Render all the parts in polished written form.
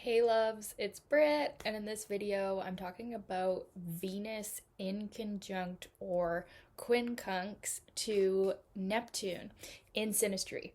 Hey loves, it's Britt, and in this video I'm talking about Venus inconjunct or quincunx to Neptune in Synastry.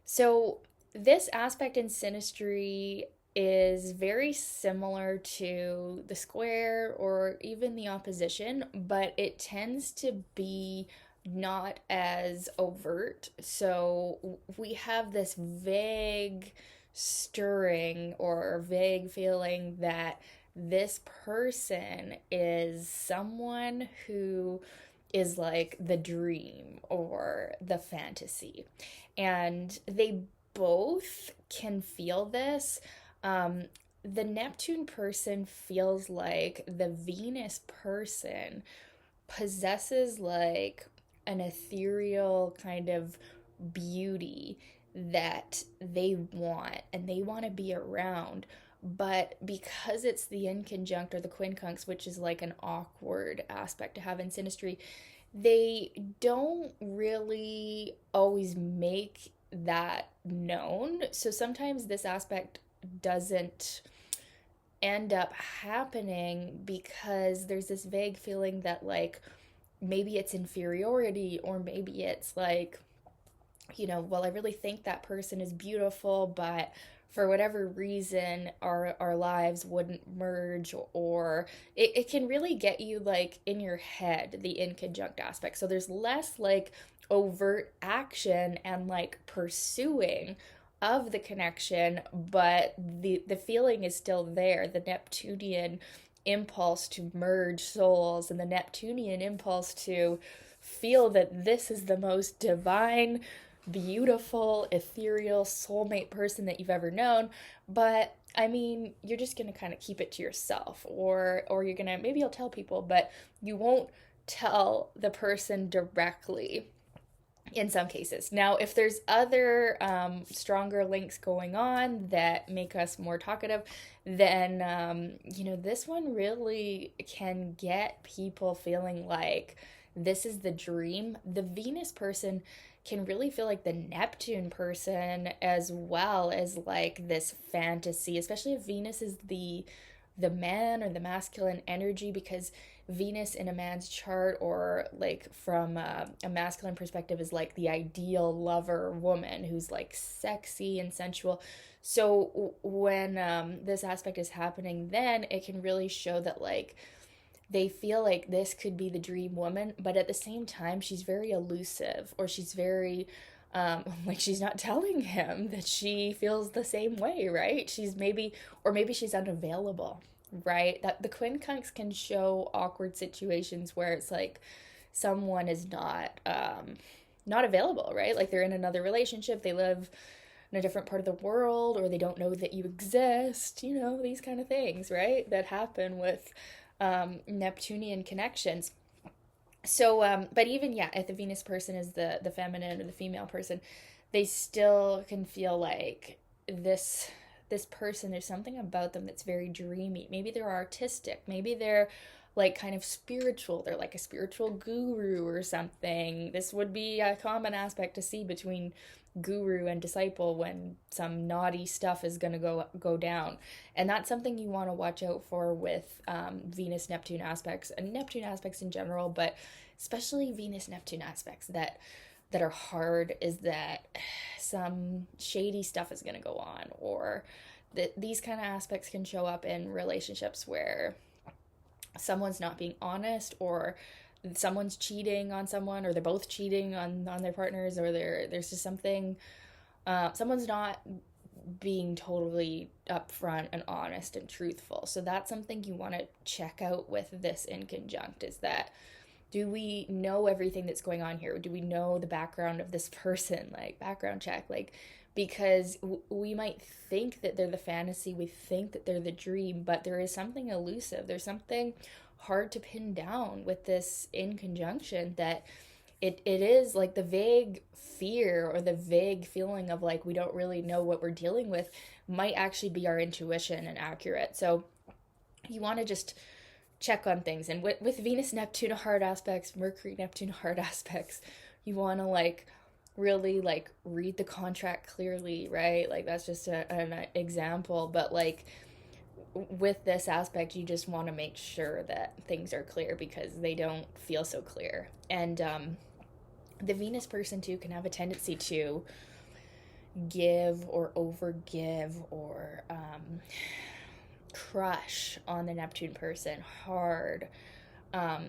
So this aspect in Synastry is very similar to the square or even the opposition, but it tends to be not as overt. So we have this vague stirring or vague feeling that this person is someone who is like the dream or the fantasy. And they both can feel this. The Neptune person feels like the Venus person possesses like an ethereal kind of beauty that they want and they want to be around. But because it's the inconjunct or the quincunx, which is like an awkward aspect to have in synastry, they don't really always make that known. So sometimes this aspect doesn't end up happening because there's this vague feeling that like maybe it's inferiority, or maybe it's like, well, I really think that person is beautiful, but for whatever reason, our lives wouldn't merge, or it can really get you like in your head, the inconjunct aspect. So there's less like overt action and like pursuing of the connection, but the feeling is still there. The Neptunian impulse to merge souls and the Neptunian impulse to feel that this is the most divine, beautiful, ethereal soulmate person that you've ever known. But I mean, you're just going to kind of keep it to yourself, or you're going to, maybe you'll tell people, but you won't tell the person directly in some cases. Now, if there's other stronger links going on that make us more talkative, then, this one really can get people feeling like this is the dream. The Venus person can really feel like the Neptune person as well as like this fantasy, especially if Venus is the man or the masculine energy, because Venus in a man's chart, or like from a masculine perspective, is like the ideal lover woman who's like sexy and sensual. So when this aspect is happening, then it can really show that like they feel like this could be the dream woman, but at the same time, she's very elusive, or she's very like she's not telling him that she feels the same way, right? She's maybe, or maybe she's unavailable, right? That the quincunx can show awkward situations where it's like someone is not available, right? Like they're in another relationship, they live in a different part of the world, or they don't know that you exist, these kind of things, right? That happen with Neptunian connections. So, but even, yeah, if the Venus person is the feminine or the female person, they still can feel like this person, there's something about them that's very dreamy. Maybe they're artistic. Maybe they're like kind of spiritual. They're like a spiritual guru or something. This would be a common aspect to see between guru and disciple when some naughty stuff is going to go down. And that's something you want to watch out for with Venus Neptune aspects and Neptune aspects in general, but especially Venus Neptune aspects that are hard, is that some shady stuff is going to go on, or that these kind of aspects can show up in relationships where someone's not being honest, or someone's cheating on someone, or they're both cheating on their partners, or there's just something, someone's not being totally upfront and honest and truthful. So that's something you want to check out with this inconjunct, is that, do we know everything that's going on here? Do we know the background of this person? Like background check, like, because we might think that they're the fantasy, we think that they're the dream, but there is something elusive. There's something hard to pin down with this inconjunction, that it is like the vague fear or the vague feeling of like we don't really know what we're dealing with might actually be our intuition and accurate. So you want to just check on things. And with Venus Neptune hard aspects, Mercury Neptune hard aspects, you want to like really like read the contract clearly, right? Like that's just an example, but like with this aspect, you just want to make sure that things are clear because they don't feel so clear. And the Venus person too can have a tendency to give or overgive or crush on the Neptune person hard. Um,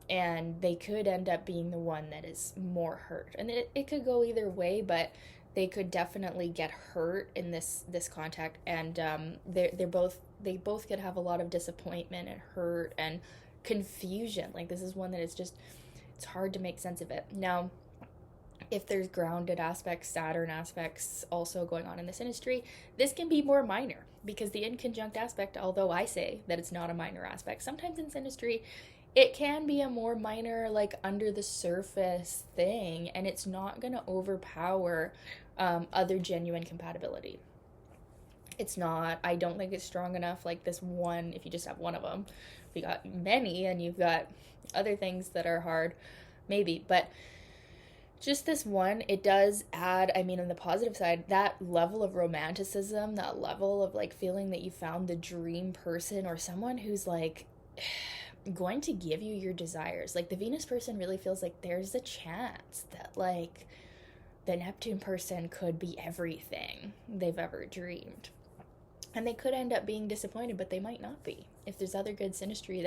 and they could end up being the one that is more hurt. And it could go either way, but they could definitely get hurt in this contact. And they both could have a lot of disappointment and hurt and confusion. Like this is one that is just, it's hard to make sense of it. Now, if there's grounded aspects, Saturn aspects also going on in the synastry, this can be more minor because the inconjunct aspect, although I say that it's not a minor aspect, sometimes in synastry it can be a more minor, like under the surface thing, and it's not going to overpower other genuine compatibility. It's not, I don't think it's strong enough like this one, if you just have one of them. If you got many and you've got other things that are hard, maybe, but just this one, it does add, I mean, on the positive side, that level of romanticism, that level of like feeling that you found the dream person or someone who's like going to give you your desires. Like the Venus person really feels like there's a chance that like the Neptune person could be everything they've ever dreamed. And they could end up being disappointed, but they might not be. If there's other good synastry,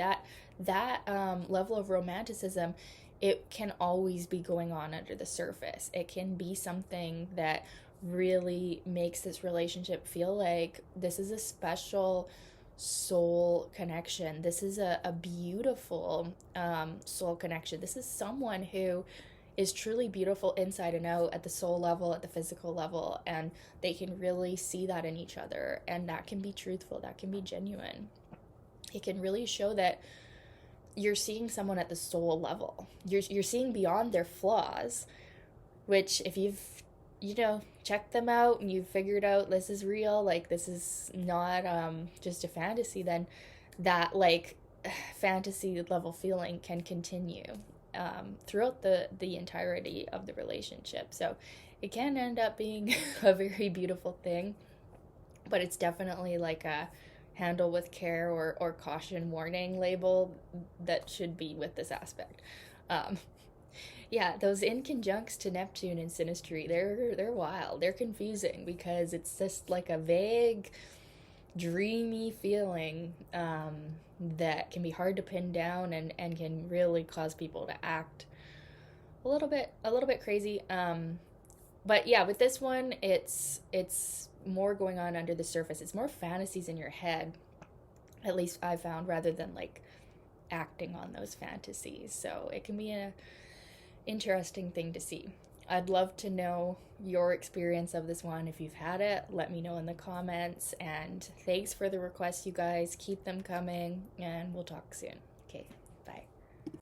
that level of romanticism, it can always be going on under the surface. It can be something that really makes this relationship feel like this is a special soul connection. This is a beautiful soul connection. This is someone who is truly beautiful inside and out at the soul level, at the physical level, and they can really see that in each other, and that can be truthful, that can be genuine. It can really show that you're seeing someone at the soul level. You're seeing beyond their flaws, which if you've checked them out and you've figured out this is real, like this is not just a fantasy, then that like fantasy level feeling can continue throughout the entirety of the relationship. So it can end up being a very beautiful thing, but it's definitely like a handle with care or caution warning label that should be with this aspect. Yeah, those inconjuncts to Neptune in synastry, they're wild. They're confusing because it's just like a vague, dreamy feeling that can be hard to pin down and can really cause people to act a little bit crazy. But yeah, with this one, it's more going on under the surface. It's more fantasies in your head, at least I found, rather than like acting on those fantasies. So it can be a interesting thing to see. I'd love to know your experience of this one. If you've had it, let me know in the comments. And thanks for the requests, you guys. Keep them coming, and we'll talk soon. Okay.